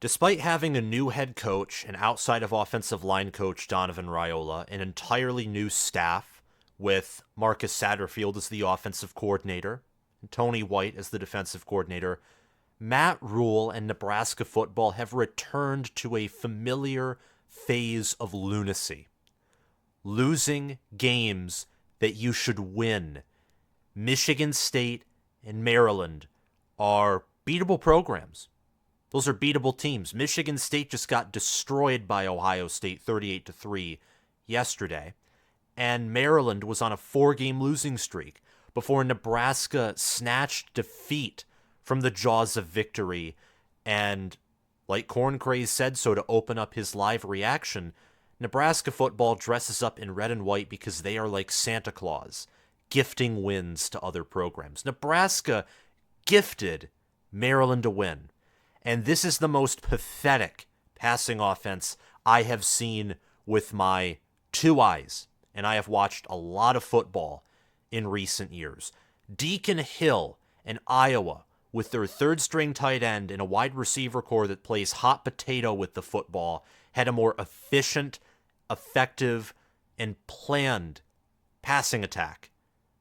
Despite having a new head coach and outside of offensive line coach Donovan Raiola, an entirely new staff with Marcus Satterfield as the offensive coordinator and Tony White as the defensive coordinator, Matt Rhule and Nebraska football have returned to a familiar phase of lunacy. Losing games that you should win. Michigan State and Maryland are beatable programs. Those are beatable teams. Michigan State just got destroyed by Ohio State 38-3 yesterday. And Maryland was on a 4-game losing streak before Nebraska snatched defeat from the jaws of victory. And like Corn Craze said so to open up his live reaction, Nebraska football dresses up in red and white because they are like Santa Claus, gifting wins to other programs. Nebraska gifted Maryland a win. And this is the most pathetic passing offense I have seen with my two eyes. And I have watched a lot of football in recent years. Deacon Hill and Iowa, with their third-string tight end and a wide receiver core that plays hot potato with the football, had a more efficient, effective, and planned passing attack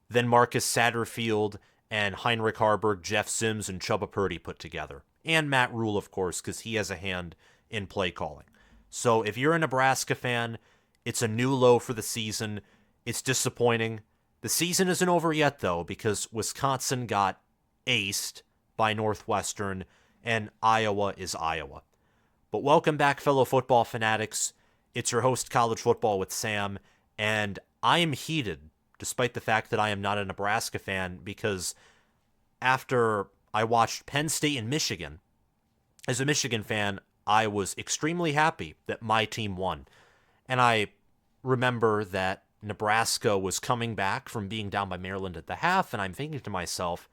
than Marcus Satterfield and Heinrich Haarberg, Jeff Sims, and Chubba Purdy put together. And Matt Rhule, of course, because he has a hand in play calling. So if you're a Nebraska fan, it's a new low for the season. It's disappointing. The season isn't over yet, though, because Wisconsin got aced by Northwestern, and Iowa is Iowa. But welcome back, fellow football fanatics. It's your host, College Football with Sam, and I am heated, despite the fact that I am not a Nebraska fan, because after I watched Penn State and Michigan, as a Michigan fan, I was extremely happy that my team won. And I remember that Nebraska was coming back from being down by Maryland at the half, and I'm thinking to myself,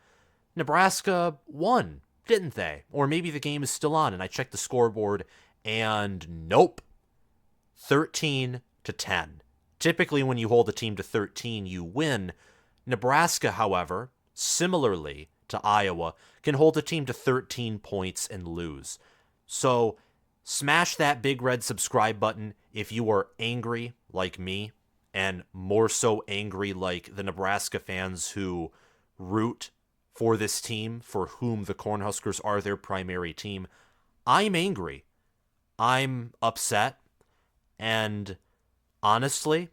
Nebraska won, didn't they? Or maybe the game is still on, and I checked the scoreboard, and nope. 13-10. Typically, when you hold a team to 13, you win. Nebraska, however, similarly to Iowa, can hold a team to 13 points and lose. So smash that big red subscribe button if you are angry like me, and more so angry like the Nebraska fans who root for this team, for whom the Cornhuskers are their primary team. I'm angry. I'm upset. And honestly,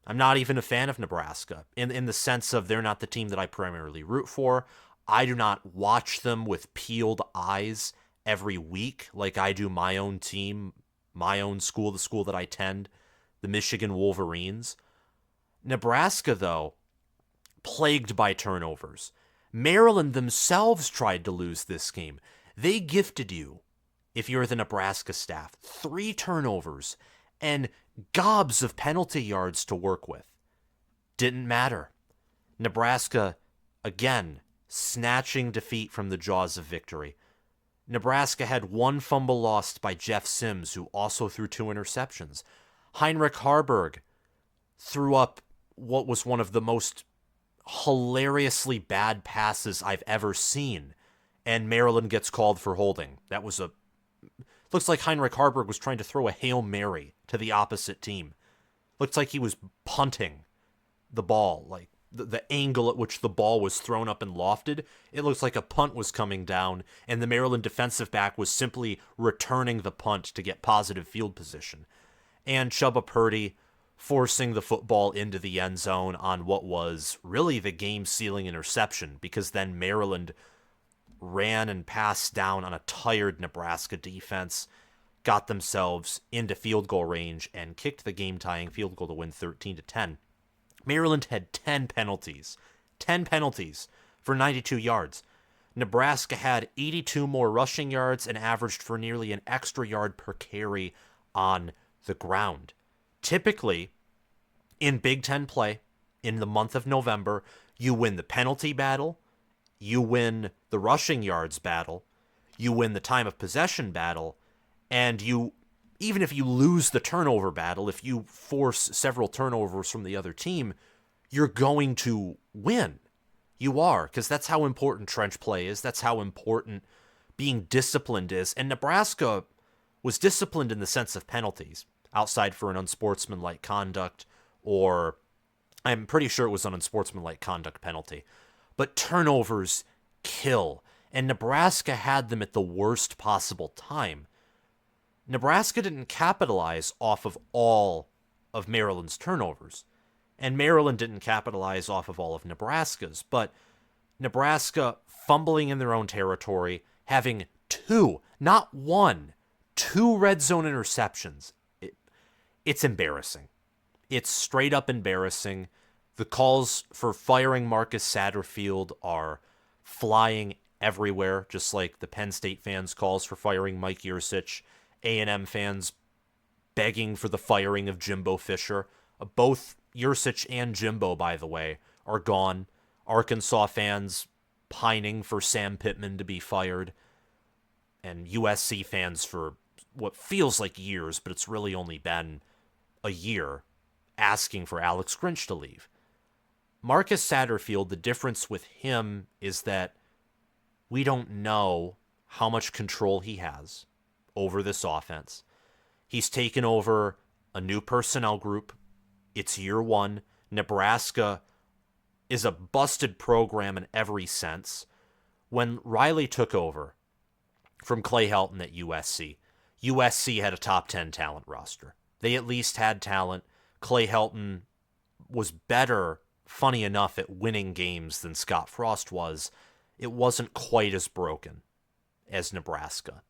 I'm not even a fan of Nebraska in the sense of they're not the team that I primarily root for. I do not watch them with peeled eyes every week like I do my own team, my own school, the school that I attend, the Michigan Wolverines. Nebraska, though, plagued by turnovers. Maryland themselves tried to lose this game. They gifted you, if you're the Nebraska staff, 3 turnovers and gobs of penalty yards to work with. Didn't matter. Nebraska, again, snatching defeat from the jaws of victory. Nebraska had 1 fumble lost by Jeff Sims, who also threw 2 interceptions. Heinrich Haarberg threw up what was one of the most hilariously bad passes I've ever seen, and Maryland gets called for holding. That was looks like Heinrich Haarberg was trying to throw a Hail Mary to the opposite team. Looks like he was punting the ball, like the angle at which the ball was thrown up and lofted. It looks like a punt was coming down, and the Maryland defensive back was simply returning the punt to get positive field position. And Chubba Purdy forcing the football into the end zone on what was really the game-sealing interception, because then Maryland ran and passed down on a tired Nebraska defense, got themselves into field goal range, and kicked the game-tying field goal to win 13-10. Maryland had 10 penalties. 10 penalties for 92 yards. Nebraska had 82 more rushing yards and averaged for nearly an extra yard per carry on the ground. Typically, in Big Ten play, in the month of November, you win the penalty battle, you win the rushing yards battle, you win the time of possession battle, and you, even if you lose the turnover battle, if you force several turnovers from the other team, you're going to win. You are, because that's how important trench play is. That's how important being disciplined is. And Nebraska was disciplined in the sense of penalties, outside for an unsportsmanlike conduct, or I'm pretty sure it was an unsportsmanlike conduct penalty. But turnovers kill, and Nebraska had them at the worst possible time. Nebraska didn't capitalize off of all of Maryland's turnovers, and Maryland didn't capitalize off of all of Nebraska's, but Nebraska fumbling in their own territory, having not one, two red zone interceptions. It's embarrassing. It's straight up embarrassing. The calls for firing Marcus Satterfield are flying everywhere, just like the Penn State fans' calls for firing Mike Yurcich, A&M fans begging for the firing of Jimbo Fisher. Both Yurcich and Jimbo, by the way, are gone. Arkansas fans pining for Sam Pittman to be fired. And USC fans for what feels like years, but it's really only been a year, asking for Alex Grinch to leave. Marcus Satterfield, the difference with him is that we don't know how much control he has over this offense. He's taken over a new personnel group. It's year one. Nebraska is a busted program in every sense. When Riley took over from Clay Helton at USC, USC had a top 10 talent roster. They at least had talent. Clay Helton was better, funny enough, at winning games than Scott Frost was. It wasn't quite as broken as Nebraska.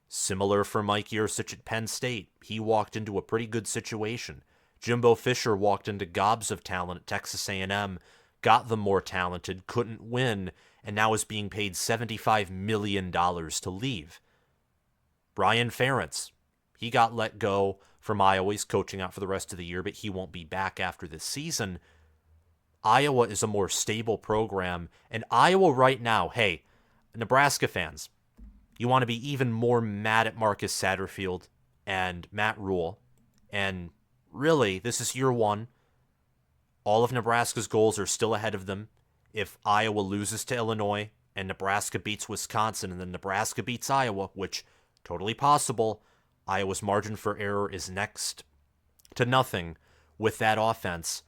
Similar for Mike Yurcich at Penn State. He walked into a pretty good situation. Jimbo Fisher walked into gobs of talent at Texas A&M, got them more talented, couldn't win, and now is being paid $75 million to leave. Brian Ferentz, he got let go from Iowa. He's coaching out for the rest of the year, but he won't be back after this season. Iowa is a more stable program, and Iowa right now, hey, Nebraska fans, you want to be even more mad at Marcus Satterfield and Matt Rhule, and really, this is year one. All of Nebraska's goals are still ahead of them. If Iowa loses to Illinois and Nebraska beats Wisconsin and then Nebraska beats Iowa, which totally possible, Iowa's margin for error is next to nothing with that offense.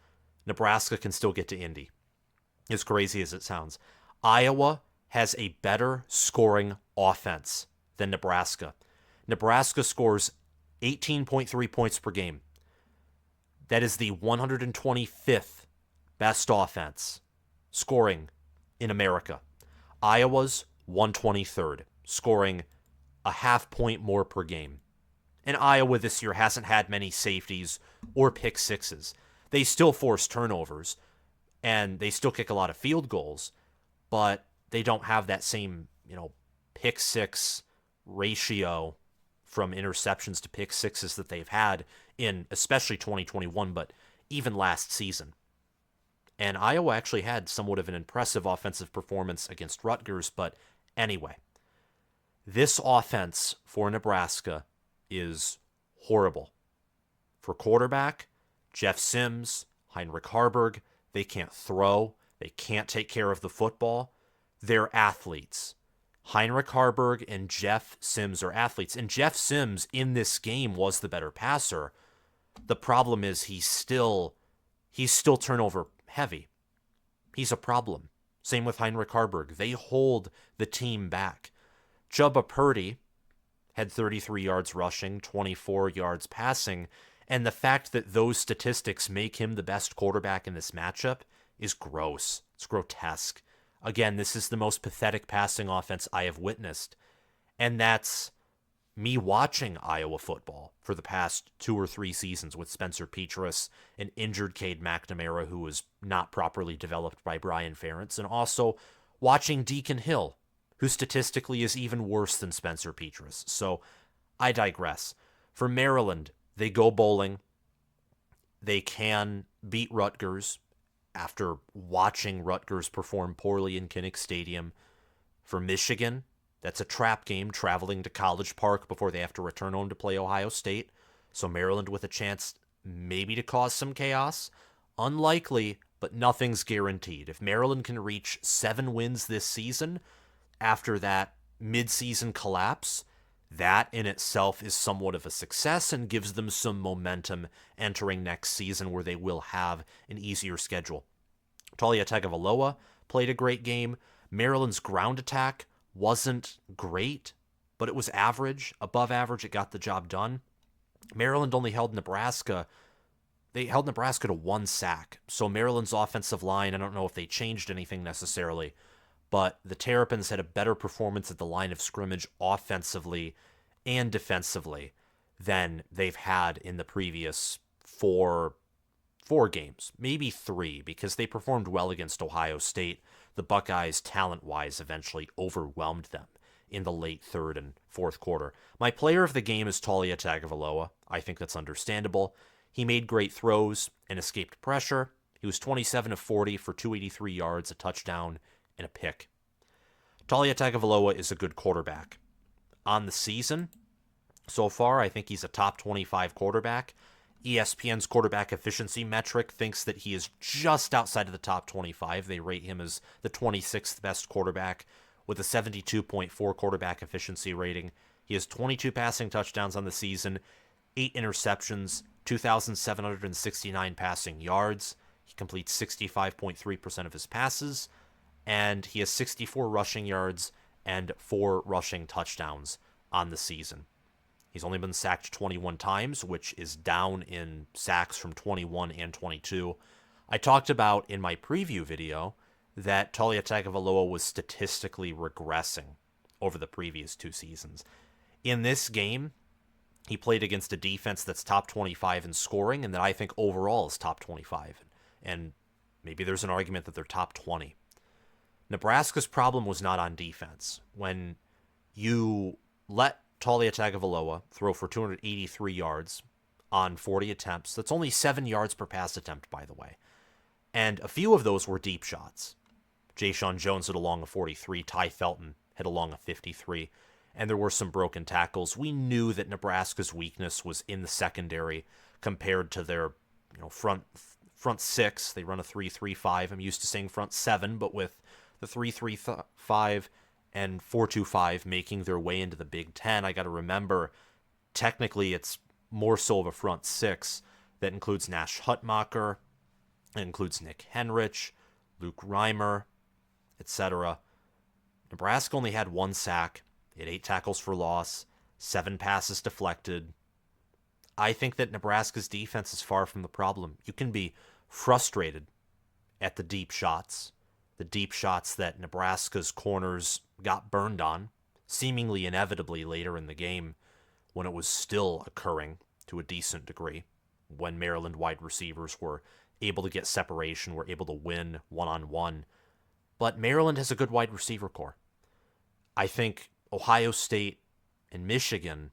Nebraska can still get to Indy, as crazy as it sounds. Iowa has a better scoring offense than Nebraska. Nebraska scores 18.3 points per game. That is the 125th best offense scoring in America. Iowa's 123rd, scoring a half point more per game. And Iowa this year hasn't had many safeties or pick sixes. They still force turnovers, and they still kick a lot of field goals, but they don't have that same, pick six ratio from interceptions to pick sixes that they've had in especially 2021, but even last season. And Iowa actually had somewhat of an impressive offensive performance against Rutgers, but anyway, this offense for Nebraska is horrible. For quarterback, Jeff Sims, Heinrich Haarberg, they can't throw, they can't take care of the football. They're athletes. Heinrich Haarberg and Jeff Sims are athletes. And Jeff Sims in this game was the better passer. The problem is he's still turnover heavy. He's a problem. Same with Heinrich Haarberg. They hold the team back. Chubba Purdy had 33 yards rushing, 24 yards passing, and the fact that those statistics make him the best quarterback in this matchup is gross. It's grotesque. Again, this is the most pathetic passing offense I have witnessed, and that's me watching Iowa football for the past 2 or 3 seasons with Spencer Petras, an injured Cade McNamara who was not properly developed by Brian Ferentz, and also watching Deacon Hill, who statistically is even worse than Spencer Petras. So I digress. For Maryland, they go bowling. They can beat Rutgers after watching Rutgers perform poorly in Kinnick Stadium. For Michigan, that's a trap game, traveling to College Park before they have to return home to play Ohio State. So Maryland with a chance maybe to cause some chaos. Unlikely, but nothing's guaranteed. If Maryland can reach 7 wins this season after that mid-season collapse, That in itself is somewhat of a success and gives them some momentum entering next season where they will have an easier schedule. Talia Tagovailoa played a great game. Maryland's ground attack wasn't great, but it was average, above average. It got the job done. Maryland only held Nebraska. They held Nebraska to 1 sack. So Maryland's offensive line, I don't know if they changed anything necessarily, but the Terrapins had a better performance at the line of scrimmage offensively and defensively than they've had in the previous four games, maybe 3, because they performed well against Ohio State. The Buckeyes, talent-wise, eventually overwhelmed them in the late third and fourth quarter. My player of the game is Taulia Tagovailoa. I think that's understandable. He made great throws and escaped pressure. He was 27 of 40 for 283 yards, a touchdown, and a pick. Talia Tagovailoa is a good quarterback. On the season, so far, I think he's a top 25 quarterback. ESPN's quarterback efficiency metric thinks that he is just outside of the top 25. They rate him as the 26th best quarterback with a 72.4 quarterback efficiency rating. He has 22 passing touchdowns on the season, 8 interceptions, 2,769 passing yards. He completes 65.3% of his passes, and he has 64 rushing yards and 4 rushing touchdowns on the season. He's only been sacked 21 times, which is down in sacks from 21 and 22. I talked about in my preview video that Talia Tagovailoa was statistically regressing over the previous 2 seasons. In this game, he played against a defense that's top 25 in scoring and that I think overall is top 25. And maybe there's an argument that they're top 20. Nebraska's problem was not on defense. When you let Taulia Tagovailoa throw for 283 yards on 40 attempts. That's only 7 yards per pass attempt, by the way. And a few of those were deep shots. Jayshon Jones hit along a 43. Ty Felton hit along a 53. And there were some broken tackles. We knew that Nebraska's weakness was in the secondary compared to their front 6. They run a 3-3-5. I'm used to saying front 7, but with the 3-3-5 and 4-2-5 making their way into the Big Ten, I got to remember, technically it's more so of a front 6 that includes Nash Hutmacher, it includes Nick Henrich, Luke Reimer, etc. Nebraska only had 1 sack, it had 8 tackles for loss, 7 passes deflected. I think that Nebraska's defense is far from the problem. You can be frustrated at the deep shots that Nebraska's corners got burned on, seemingly inevitably later in the game when it was still occurring to a decent degree, when Maryland wide receivers were able to get separation, were able to win one-on-one. But Maryland has a good wide receiver core. I think Ohio State and Michigan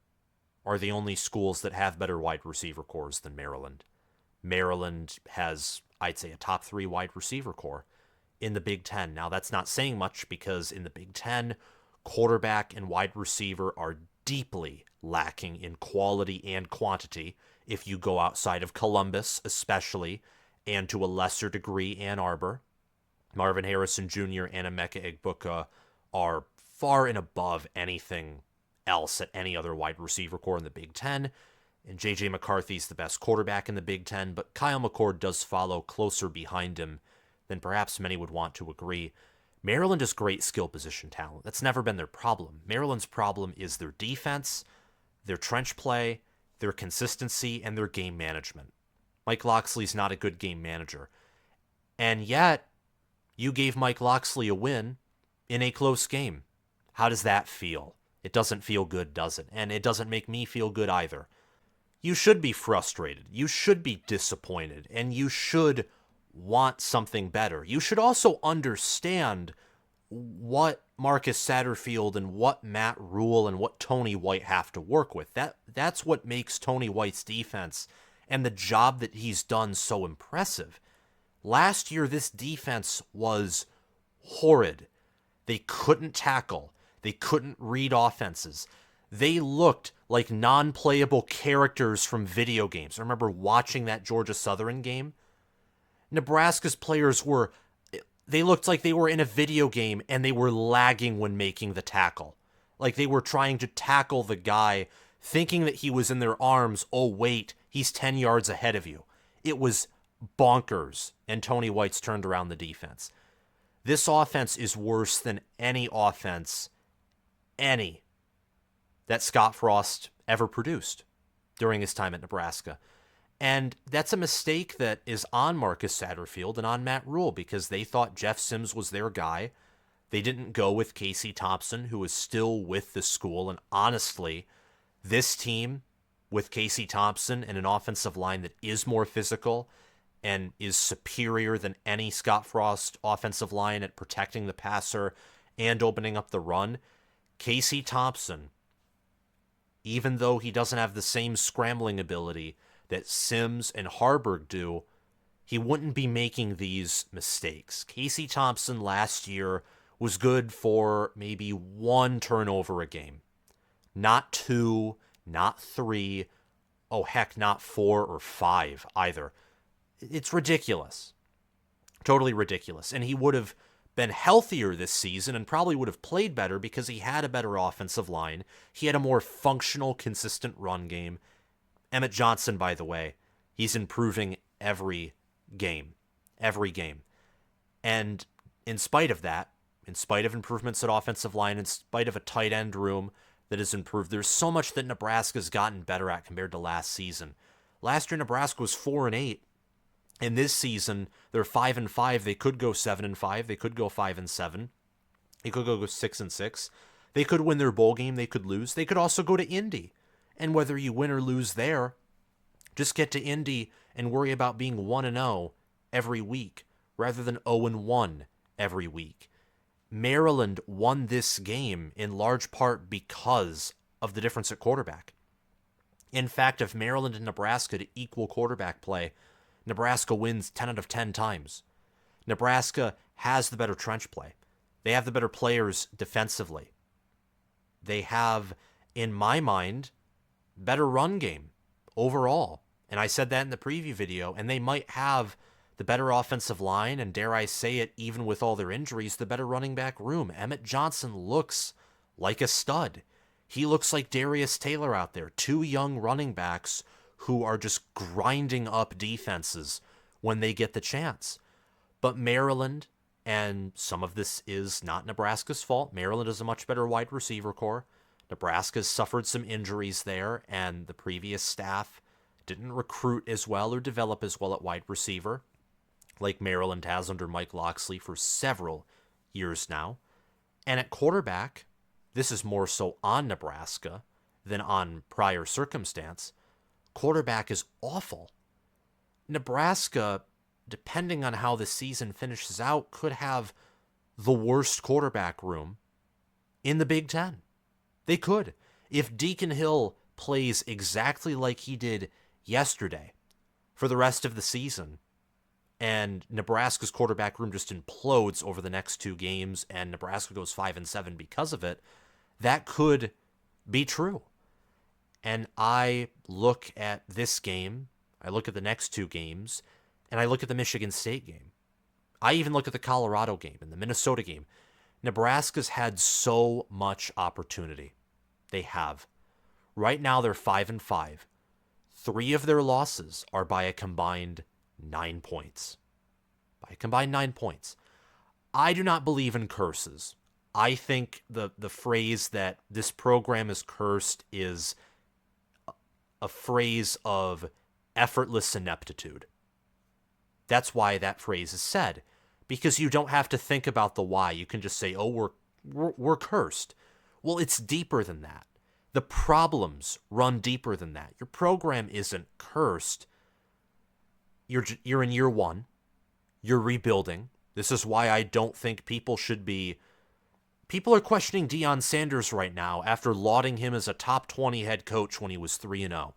are the only schools that have better wide receiver cores than Maryland. Maryland has, I'd say, a top 3 wide receiver core in the Big Ten. Now, that's not saying much because in the Big Ten, quarterback and wide receiver are deeply lacking in quality and quantity if you go outside of Columbus, especially, and to a lesser degree, Ann Arbor. Marvin Harrison Jr. and Emeka Egbuka are far and above anything else at any other wide receiver core in the Big Ten. And J.J. McCarthy's the best quarterback in the Big Ten, but Kyle McCord does follow closer behind him than perhaps many would want to agree. Maryland has great skill position talent. That's never been their problem. Maryland's problem is their defense, their trench play, their consistency, and their game management. Mike Locksley's not a good game manager. And yet, you gave Mike Locksley a win in a close game. How does that feel? It doesn't feel good, does it? And it doesn't make me feel good either. You should be frustrated. You should be disappointed. And you should want something better. You should also understand what Marcus Satterfield and what Matt Rhule and what Tony White have to work with. That's what makes Tony White's defense and the job that he's done so impressive. Last year, this defense was horrid. They couldn't tackle. They couldn't read offenses. They looked like non-playable characters from video games. I remember watching that Georgia Southern game. Nebraska's players they looked like they were in a video game and they were lagging when making the tackle. Like they were trying to tackle the guy, thinking that he was in their arms. Oh, wait, he's 10 yards ahead of you. It was bonkers, and Tony White's turned around the defense. This offense is worse than any offense, that Scott Frost ever produced during his time at Nebraska. And that's a mistake that is on Marcus Satterfield and on Matt Rhule because they thought Jeff Sims was their guy. They didn't go with Casey Thompson, who is still with the school. And honestly, this team with Casey Thompson and an offensive line that is more physical and is superior than any Scott Frost offensive line at protecting the passer and opening up the run, Casey Thompson, even though he doesn't have the same scrambling ability that Sims and Haarberg do, he wouldn't be making these mistakes. Casey Thompson last year was good for maybe 1 turnover a game. Not 2, not 3, oh heck, not 4 or 5 either. It's ridiculous. Totally ridiculous. And he would have been healthier this season and probably would have played better because he had a better offensive line. He had a more functional, consistent run game. Emmett Johnson, by the way, he's improving every game. Every game. And in spite of that, in spite of improvements at offensive line, in spite of a tight end room that has improved, there's so much that Nebraska's gotten better at compared to last season. Last year, Nebraska was 4-8. And this season, they're 5-5. They could go 7-5. They could go 5-7. They could go 6-6. They could win their bowl game. They could lose. They could also go to Indy. And whether you win or lose there, just get to Indy and worry about being 1-0 every week rather than 0-1 every week. Maryland won this game in large part because of the difference at quarterback. In fact, if Maryland and Nebraska to equal quarterback play, Nebraska wins 10 out of 10 times. Nebraska has the better trench play. They have the better players defensively. They have, in my mind, better run game overall. And I said that in the preview video. And they might have the better offensive line, and dare I say it, even with all their injuries, the better running back room. Emmett Johnson looks like a stud. He looks like Darius Taylor out there. 2 young running backs who are just grinding up defenses when they get the chance. But Maryland, and some of this is not Nebraska's fault, Maryland is a much better wide receiver core. Nebraska's suffered some injuries there, and the previous staff didn't recruit as well or develop as well at wide receiver, like Maryland has under Mike Locksley for several years now. And at quarterback, this is more so on Nebraska than on prior circumstance. Quarterback is awful. Nebraska, depending on how the season finishes out, could have the worst quarterback room in the Big Ten. They could. If Deacon Hill plays exactly like he did yesterday for the rest of the season, and Nebraska's quarterback room just implodes over the next 2 games, and Nebraska goes 5-7 because of it, that could be true. And I look at this game, I look at the next 2 games, and I look at the Michigan State game. I even look at the Colorado game and the Minnesota game. Nebraska's had so much opportunity. They have. Right now they're 5-5. 3 of their losses are by a combined 9 points. By a combined 9 points. I do not believe in curses. I think the phrase that this program is cursed is a phrase of effortless ineptitude. That's why that phrase is said, because you don't have to think about the why. You can just say, "Oh, we're cursed." Well, it's deeper than that. The problems run deeper than that. Your program isn't cursed. You're in year 1. You're rebuilding. This is why I don't think people should be. People are questioning Deion Sanders right now after lauding him as a top 20 head coach when he was 3-0.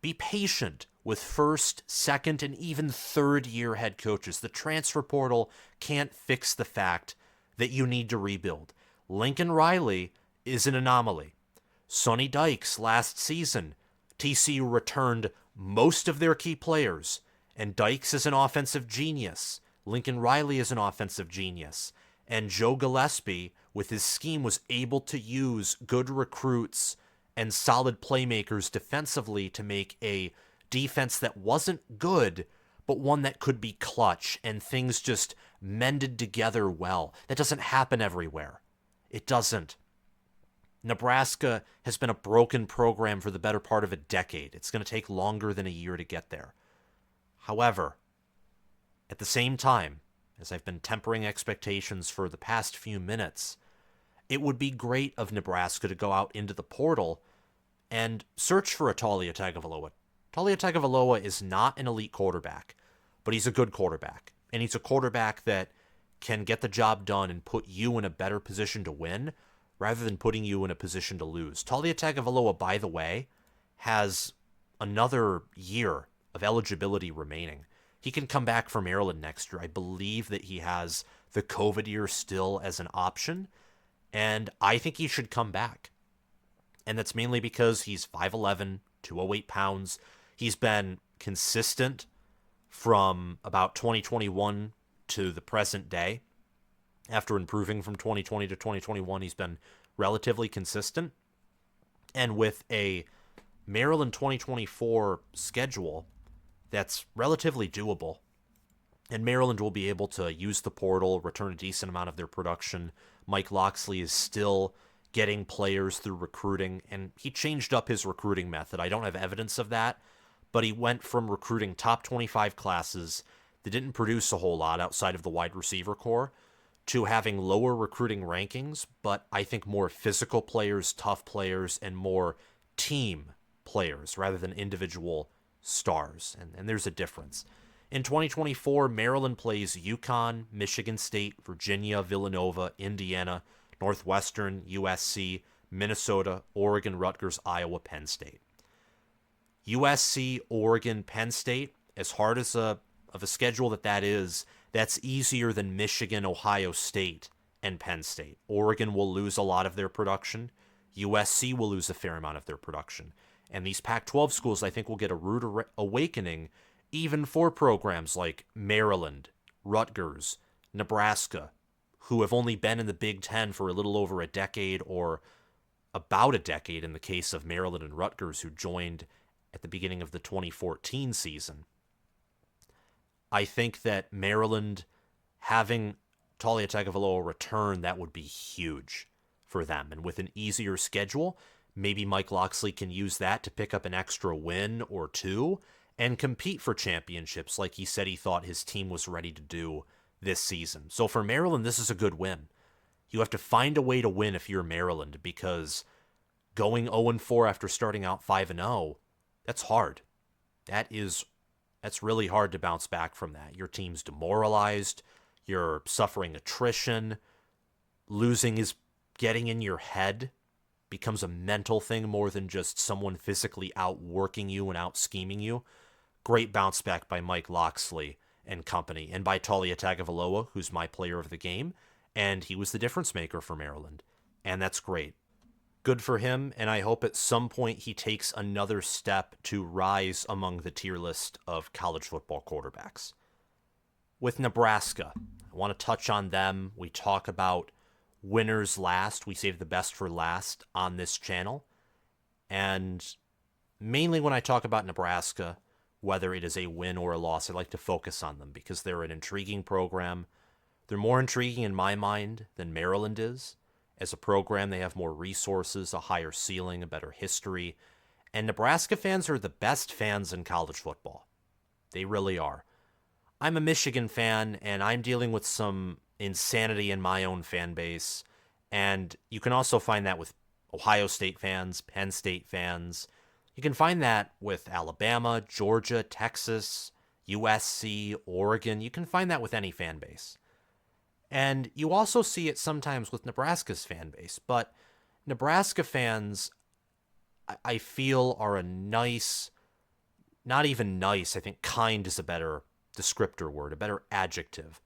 Be patient with first, second, and even third-year head coaches. The transfer portal can't fix the fact that you need to rebuild. Lincoln Riley is an anomaly. Sonny Dykes last season, TCU returned most of their key players, and Dykes is an offensive genius. Lincoln Riley is an offensive genius. And Joe Gillespie, with his scheme, was able to use good recruits and solid playmakers defensively to make a defense that wasn't good, but one that could be clutch, and things just mended together well. That doesn't happen everywhere. It doesn't. Nebraska has been a broken program for the better part of a decade. It's going to take longer than a year to get there. However, at the same time, as I've been tempering expectations for the past few minutes, it would be great of Nebraska to go out into the portal and search for a Talia Tagovailoa. Talia Tagovailoa is not an elite quarterback, but he's a good quarterback. And he's a quarterback that can get the job done and put you in a better position to win rather than putting you in a position to lose. Talia Tagovailoa, by the way, has another year of eligibility remaining. He can come back for Maryland next year. I believe that he has the COVID year still as an option, and I think he should come back. And that's mainly because he's 5'11", 208 pounds. He's been consistent from about 2021 to the present day. After improving from 2020 to 2021, he's been relatively consistent. And with a Maryland 2024 schedule that's relatively doable, and Maryland will be able to use the portal, return a decent amount of their production. Mike Locksley is still getting players through recruiting, and he changed up his recruiting method. I don't have evidence of that, but he went from recruiting top 25 classes that didn't produce a whole lot outside of the wide receiver core to having lower recruiting rankings, but I think more physical players, tough players, and more team players rather than individual stars. And there's a difference. In 2024, Maryland plays UConn, Michigan State, Virginia, Villanova, Indiana, Northwestern, USC, Minnesota, Oregon, Rutgers, Iowa, Penn State. USC, Oregon, Penn State, as hard as of a schedule that is, that's easier than Michigan, Ohio State, and Penn State. Oregon will lose a lot of their production. USC will lose a fair amount of their production. And these Pac-12 schools, I think, will get a rude awakening even for programs like Maryland, Rutgers, Nebraska, who have only been in the Big Ten for a little over a decade, or about a decade in the case of Maryland and Rutgers, who joined at the beginning of the 2014 season. I think that Maryland having Talia Tagovailoa return, that would be huge for them. And with an easier schedule, maybe Mike Locksley can use that to pick up an extra win or two and compete for championships like he said he thought his team was ready to do this season. So for Maryland, this is a good win. You have to find a way to win if you're Maryland, because going 0-4 after starting out 5-0, that's hard. That's really hard to bounce back from that. Your team's demoralized. You're suffering attrition. Losing is getting in your head. Becomes a mental thing more than just someone physically outworking you and out scheming you. Great bounce back by Mike Locksley and company, and by Talia Tagovailoa, who's my player of the game, and he was the difference maker for Maryland, and that's great. Good for him, and I hope at some point he takes another step to rise among the tier list of college football quarterbacks. With Nebraska, I want to touch on them. We talk about winners last. We save the best for last on this channel. And mainly when I talk about Nebraska, whether it is a win or a loss, I like to focus on them because they're an intriguing program. They're more intriguing in my mind than Maryland is. As a program, they have more resources, a higher ceiling, a better history. And Nebraska fans are the best fans in college football. They really are. I'm a Michigan fan, and I'm dealing with some insanity in my own fan base. And you can also find that with Ohio State fans, Penn State fans. You can find that with Alabama, Georgia, Texas, USC, Oregon. You can find that with any fan base. And you also see it sometimes with Nebraska's fan base. But Nebraska fans, I feel, are a nice, not even nice, I think kind is a better descriptor word, a better adjective.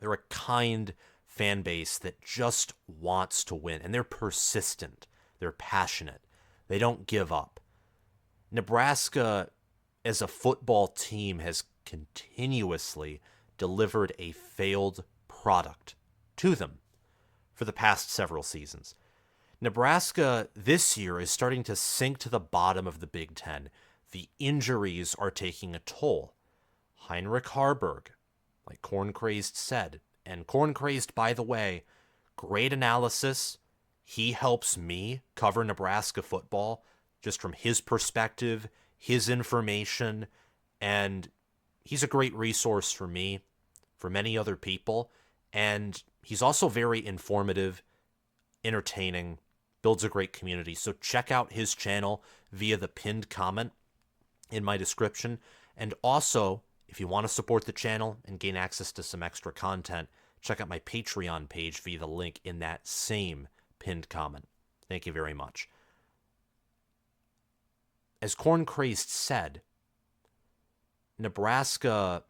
They're a kind fan base that just wants to win. And they're persistent. They're passionate. They don't give up. Nebraska, as a football team, has continuously delivered a failed product to them for the past several seasons. Nebraska this year is starting to sink to the bottom of the Big Ten. The injuries are taking a toll. Heinrich Haarberg, like Corn Crazed said, and Corn Crazed, by the way, great analysis. He helps me cover Nebraska football just from his perspective, his information, and he's a great resource for me, for many other people, and he's also very informative, entertaining, builds a great community. So check out his channel via the pinned comment in my description. And also, if you want to support the channel and gain access to some extra content, check out my Patreon page via the link in that same pinned comment. Thank you very much. As Corn Crazed said, Nebraska,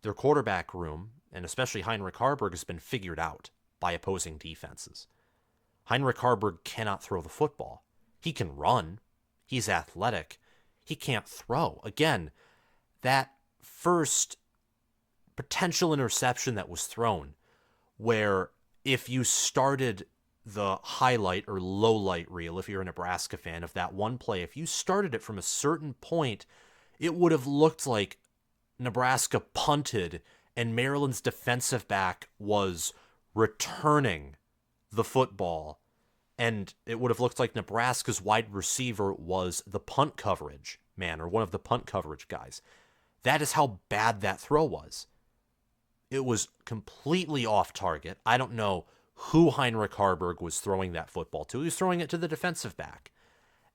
their quarterback room, and especially Heinrich Haarberg, has been figured out by opposing defenses. Heinrich Haarberg cannot throw the football. He can run. He's athletic. He can't throw. Again, that first potential interception that was thrown, where if you started the highlight or low light reel, if you're a Nebraska fan, of that one play, if you started it from a certain point, it would have looked like Nebraska punted and Maryland's defensive back was returning the football, and it would have looked like Nebraska's wide receiver was the punt coverage man or one of the punt coverage guys. That is how bad that throw was. It was completely off target. I don't know who Heinrich Haarberg was throwing that football to. He was throwing it to the defensive back.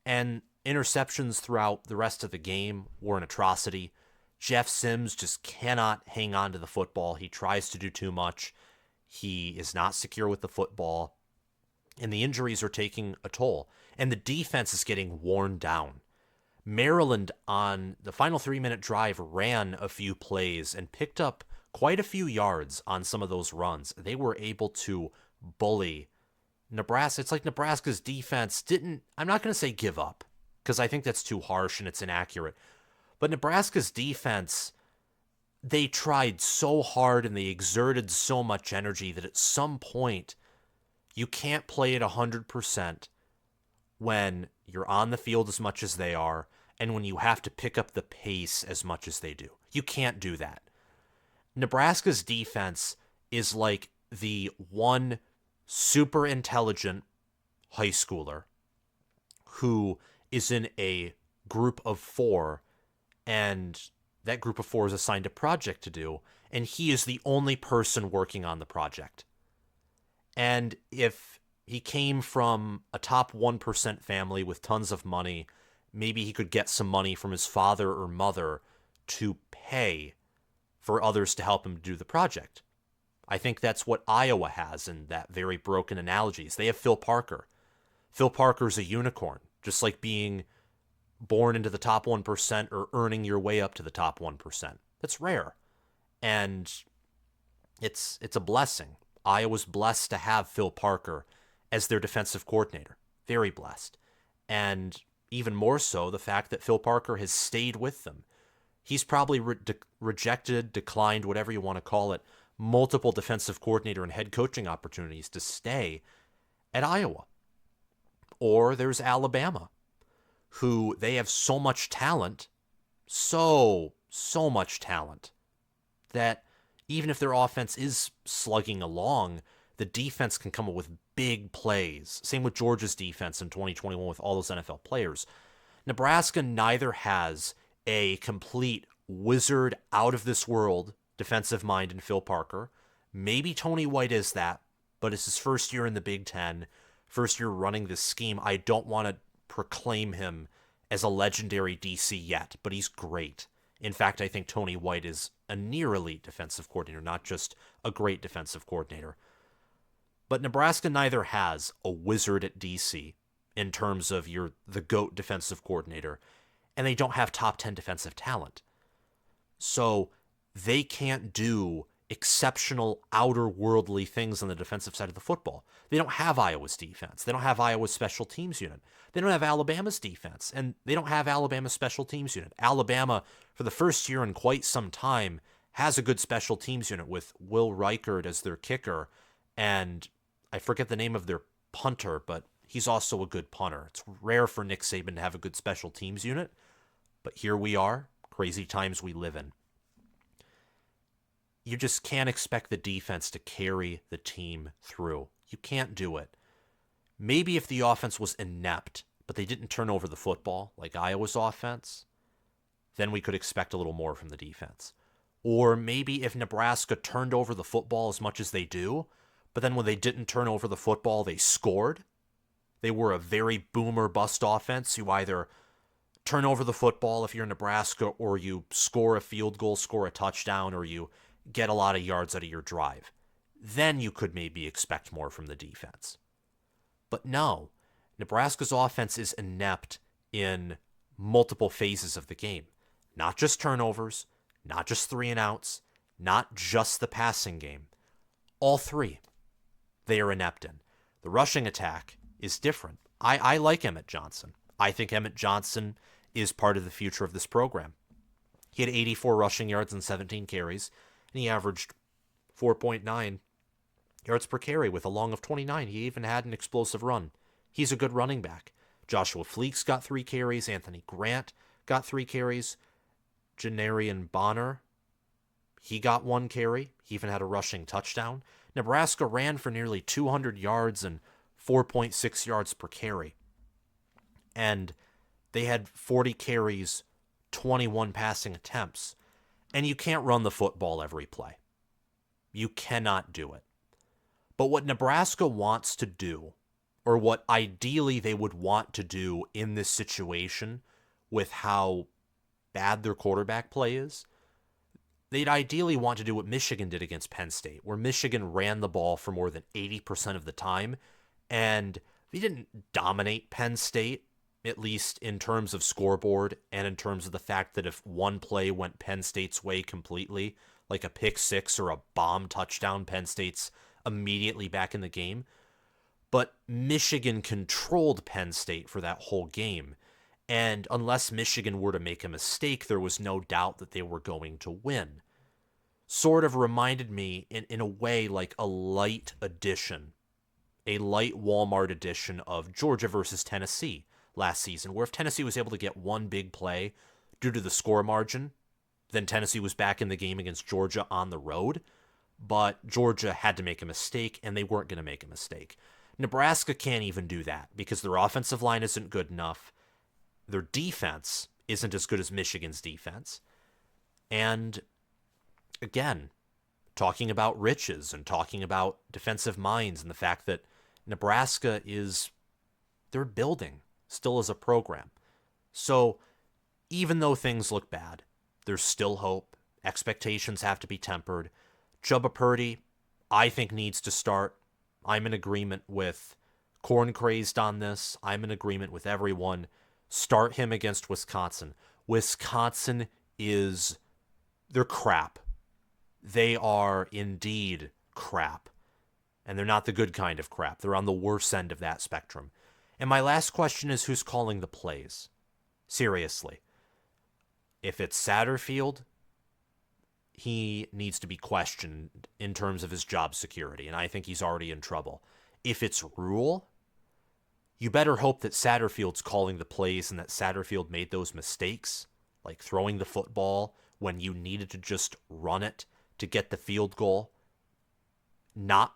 And interceptions throughout the rest of the game were an atrocity. Jeff Sims just cannot hang on to the football. He tries to do too much. He is not secure with the football. And the injuries are taking a toll. And the defense is getting worn down. Maryland, on the final 3-minute drive, ran a few plays and picked up quite a few yards on some of those runs. They were able to bully Nebraska. It's like Nebraska's defense didn't, I'm not going to say give up, because I think that's too harsh and it's inaccurate. But Nebraska's defense, they tried so hard and they exerted so much energy that at some point you can't play at 100% when you're on the field as much as they are and when you have to pick up the pace as much as they do. You can't do that. Nebraska's defense is like the one super intelligent high schooler who is in a group of 4, and that group of 4 is assigned a project to do, and he is the only person working on the project. And if he came from a top 1% family with tons of money, maybe he could get some money from his father or mother to pay for others to help him do the project. I think that's what Iowa has in that very broken analogies. They have Phil Parker. Phil Parker's a unicorn, just like being born into the top 1% or earning your way up to the top 1%. That's rare. And it's a blessing. Iowa's blessed to have Phil Parker as their defensive coordinator. Very blessed. And even more so, the fact that Phil Parker has stayed with them. He's probably rejected, declined, whatever you want to call it, multiple defensive coordinator and head coaching opportunities to stay at Iowa. Or there's Alabama, who they have so much talent, so much talent, that even if their offense is slugging along, the defense can come up with big plays. Same with Georgia's defense in 2021 with all those NFL players. Nebraska neither has a complete wizard, out-of-this-world defensive mind in Phil Parker. Maybe Tony White is that, but it's his first year in the Big Ten, first year running this scheme. I don't want to proclaim him as a legendary DC yet, but he's great. In fact, I think Tony White is a near elite defensive coordinator, not just a great defensive coordinator. But Nebraska neither has a wizard at DC in terms of the GOAT defensive coordinator, and they don't have top 10 defensive talent. So they can't do exceptional outer-worldly things on the defensive side of the football. They don't have Iowa's defense. They don't have Iowa's special teams unit. They don't have Alabama's defense, and they don't have Alabama's special teams unit. Alabama, for the first year in quite some time, has a good special teams unit with Will Reichard as their kicker, and I forget the name of their punter, but he's also a good punter. It's rare for Nick Saban to have a good special teams unit, but here we are, crazy times we live in. You just can't expect the defense to carry the team through. You can't do it. Maybe if the offense was inept, but they didn't turn over the football like Iowa's offense, then we could expect a little more from the defense. Or maybe if Nebraska turned over the football as much as they do, but then when they didn't turn over the football, they scored. They were a very boom or bust offense. You either turn over the football if you're Nebraska, or you score a field goal, score a touchdown, or you get a lot of yards out of your drive. Then you could maybe expect more from the defense. But no, Nebraska's offense is inept in multiple phases of the game. Not just turnovers, not just 3 and outs, not just the passing game. All three, they are inept in. The rushing attack is different. I like Emmett Johnson. I think Emmett Johnson is part of the future of this program. He had 84 rushing yards and 17 carries, and he averaged 4.9 yards per carry with a long of 29. He even had an explosive run. He's a good running back. Joshua Fleeks got 3 carries. Anthony Grant got 3 carries. Janarian Bonner, he got 1 carry. He even had a rushing touchdown. Nebraska ran for nearly 200 yards and 4.6 yards per carry. And they had 40 carries, 21 passing attempts. And you can't run the football every play. You cannot do it. But what Nebraska wants to do, or what ideally they would want to do in this situation with how bad their quarterback play is, they'd ideally want to do what Michigan did against Penn State, where Michigan ran the ball for more than 80% of the time, and they didn't dominate Penn State, at least in terms of scoreboard and in terms of the fact that if one play went Penn State's way completely, like a pick six or a bomb touchdown, Penn State's immediately back in the game. But Michigan controlled Penn State for that whole game. And unless Michigan were to make a mistake, there was no doubt that they were going to win. Sort of reminded me, in a way, like a light edition, a light Walmart edition of Georgia versus Tennessee last season, where if Tennessee was able to get one big play due to the score margin, then Tennessee was back in the game against Georgia on the road. But Georgia had to make a mistake, and they weren't going to make a mistake. Nebraska can't even do that because their offensive line isn't good enough. Their defense isn't as good as Michigan's defense. And again, talking about riches and talking about defensive minds and the fact that Nebraska they're building still as a program. So even though things look bad, there's still hope. Expectations have to be tempered. Chubba Purdy, I think, needs to start. I'm in agreement with Corn Crazed on this. I'm in agreement with everyone. Start him against Wisconsin. Wisconsin they're crap. They are indeed crap. And they're not the good kind of crap. They're on the worst end of that spectrum. And my last question is, who's calling the plays? Seriously. If it's Satterfield, he needs to be questioned in terms of his job security, and I think he's already in trouble. If it's Rhule, you better hope that Satterfield's calling the plays and that Satterfield made those mistakes, like throwing the football when you needed to just run it to get the field goal, not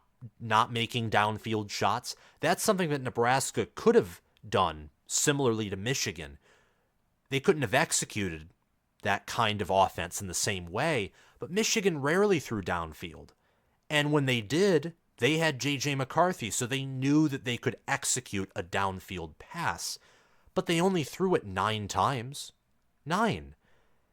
making downfield shots. That's something that Nebraska could have done similarly to Michigan. They couldn't have executed that kind of offense in the same way, but Michigan rarely threw downfield. And when they did, they had J.J. McCarthy, so they knew that they could execute a downfield pass. But they only threw it 9 times. 9.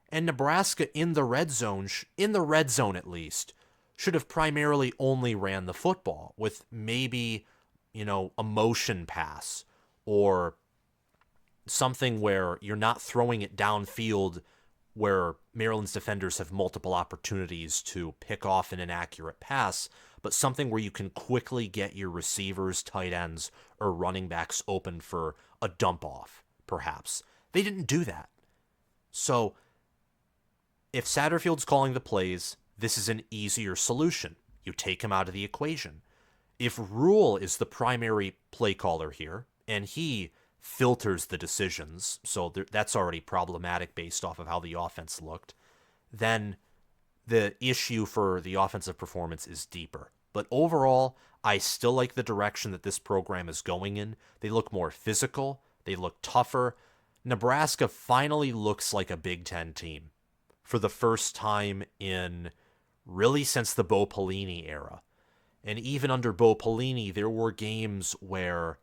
And Nebraska in the red zone at least, should have primarily only ran the football with maybe, a motion pass or something where you're not throwing it downfield where Maryland's defenders have multiple opportunities to pick off an inaccurate pass, but something where you can quickly get your receivers, tight ends, or running backs open for a dump off, perhaps. They didn't do that. So If Satterfield's calling the plays, this is an easier solution. You take him out of the equation. If Rhule is the primary play caller here, and he filters the decisions, so that's already problematic based off of how the offense looked, then the issue for the offensive performance is deeper. But overall, I still like the direction that this program is going in. They look more physical. They look tougher. Nebraska finally looks like a Big Ten team for the first time in really since the Bo Pelini era. And even under Bo Pelini, there were games where,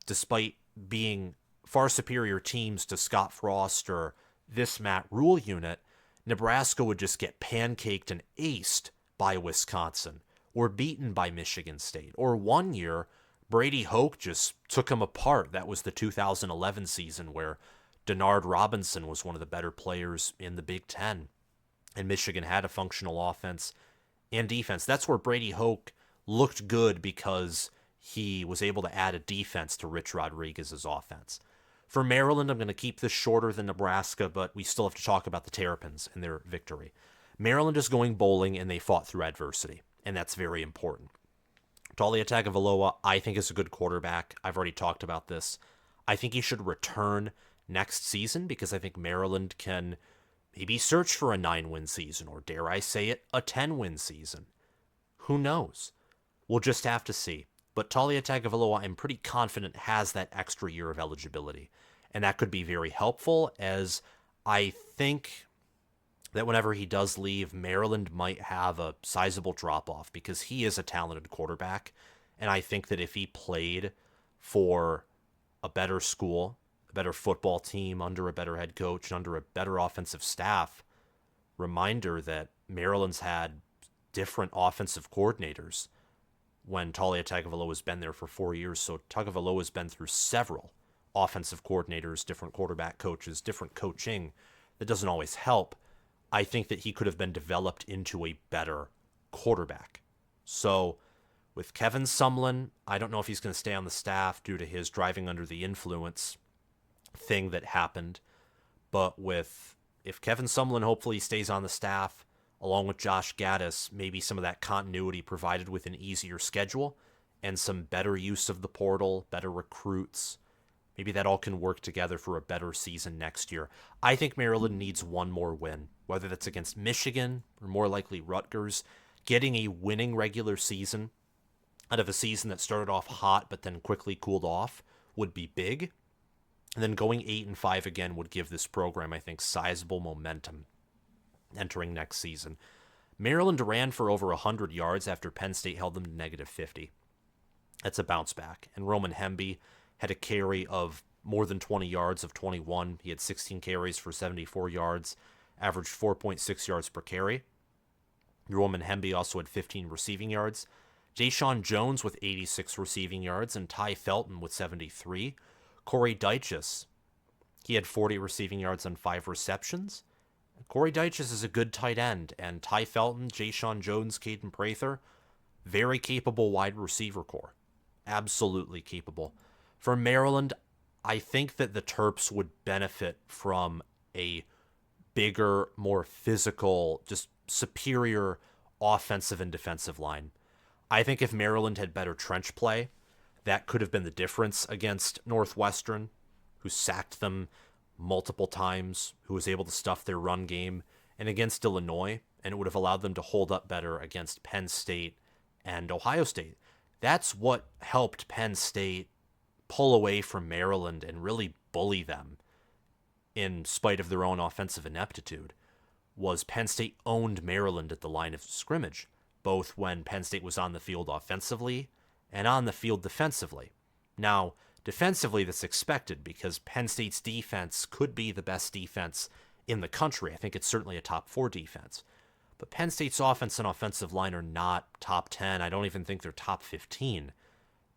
despite being far superior teams to Scott Frost or this Matt Rhule unit, Nebraska would just get pancaked and aced by Wisconsin or beaten by Michigan State. Or one year, Brady Hoke just took them apart. That was the 2011 season where Denard Robinson was one of the better players in the Big Ten. And Michigan had a functional offense and defense. That's where Brady Hoke looked good because he was able to add a defense to Rich Rodriguez's offense. For Maryland, I'm going to keep this shorter than Nebraska, but we still have to talk about the Terrapins and their victory. Maryland is going bowling, and they fought through adversity, and that's very important. Talia Tagovailoa, I think, is a good quarterback. I've already talked about this. I think he should return next season because I think Maryland can maybe search for a 9-win season, or dare I say it, a 10-win season. Who knows? We'll just have to see. But Taulia Tagovailoa, I'm pretty confident, has that extra year of eligibility. And that could be very helpful, as I think that whenever he does leave, Maryland might have a sizable drop-off because he is a talented quarterback. And I think that if he played for a better school, a better football team, under a better head coach, and under a better offensive staff, reminder that Maryland's had different offensive coordinators when Taulia Tagovailoa has been there for 4 years. So Tagovailoa has been through several offensive coordinators, different quarterback coaches, different coaching. That doesn't always help. I think that he could have been developed into a better quarterback. So with Kevin Sumlin, I don't know if he's going to stay on the staff due to his driving under the influence thing that happened. But if Kevin Sumlin hopefully stays on the staff, along with Josh Gaddis, maybe some of that continuity provided with an easier schedule and some better use of the portal, better recruits. Maybe that all can work together for a better season next year. I think Maryland needs one more win, whether that's against Michigan or more likely Rutgers. Getting a winning regular season out of a season that started off hot but then quickly cooled off would be big. And then going 8-5 again would give this program, I think, sizable momentum entering next season. Maryland ran for over 100 yards after Penn State held them to -50. That's a bounce back. And Roman Hemby had a carry of more than 20 yards of 21. He had 16 carries for 74 yards, averaged 4.6 yards per carry. Roman Hemby also had 15 receiving yards. Deshaun Jones with 86 receiving yards, and Ty Felton with 73. Corey Dyches, he had 40 receiving yards on 5 receptions. Corey Dyches is a good tight end, and Ty Felton, Deshaun Jones, Caden Prather, very capable wide receiver core. Absolutely capable. For Maryland, I think that the Terps would benefit from a bigger, more physical, just superior offensive and defensive line. I think if Maryland had better trench play, that could have been the difference against Northwestern, who sacked them multiple times, who was able to stuff their run game, and against Illinois, and it would have allowed them to hold up better against Penn State and Ohio State. That's what helped Penn State pull away from Maryland and really bully them in spite of their own offensive ineptitude, was Penn State owned Maryland at the line of scrimmage, both when Penn State was on the field offensively and on the field defensively. Now, defensively, that's expected because Penn State's defense could be the best defense in the country. I think it's certainly a top 4 defense. But Penn State's offense and offensive line are not top 10. I don't even think they're top 15.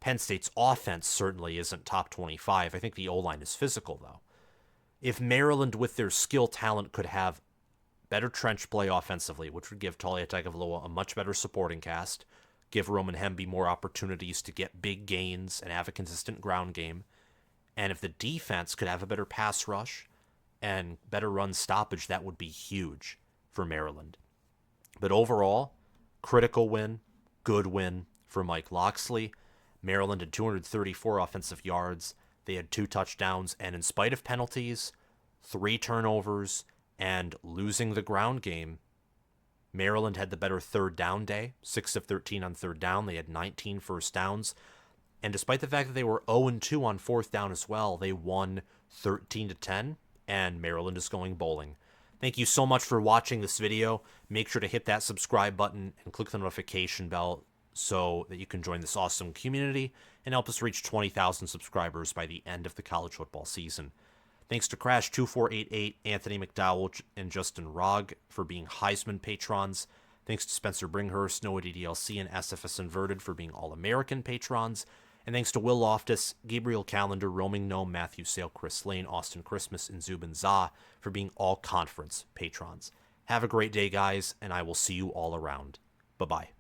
Penn State's offense certainly isn't top 25. I think the O-line is physical, though. If Maryland, with their skill talent, could have better trench play offensively, which would give Taulia Tagovailoa a much better supporting cast, give Roman Hemby more opportunities to get big gains and have a consistent ground game, and if the defense could have a better pass rush and better run stoppage, that would be huge for Maryland. But overall, critical win, good win for Mike Locksley. Maryland had 234 offensive yards. They had 2 touchdowns, and in spite of penalties, 3 turnovers, and losing the ground game, Maryland had the better third down day, 6 of 13 on third down. They had 19 first downs. And despite the fact that they were 0-2 on fourth down as well, they won 13-10, and Maryland is going bowling. Thank you so much for watching this video. Make sure to hit that subscribe button and click the notification bell so that you can join this awesome community and help us reach 20,000 subscribers by the end of the college football season. Thanks to Crash2488, Anthony McDowell, and Justin Rogg for being Heisman patrons. Thanks to Spencer Bringhurst, Noah DDLC, and SFS Inverted for being All-American patrons. And thanks to Will Loftus, Gabriel Calendar, Roaming Gnome, Matthew Sale, Chris Lane, Austin Christmas, and Zubin Zah for being all-conference patrons. Have a great day, guys, and I will see you all around. Bye-bye.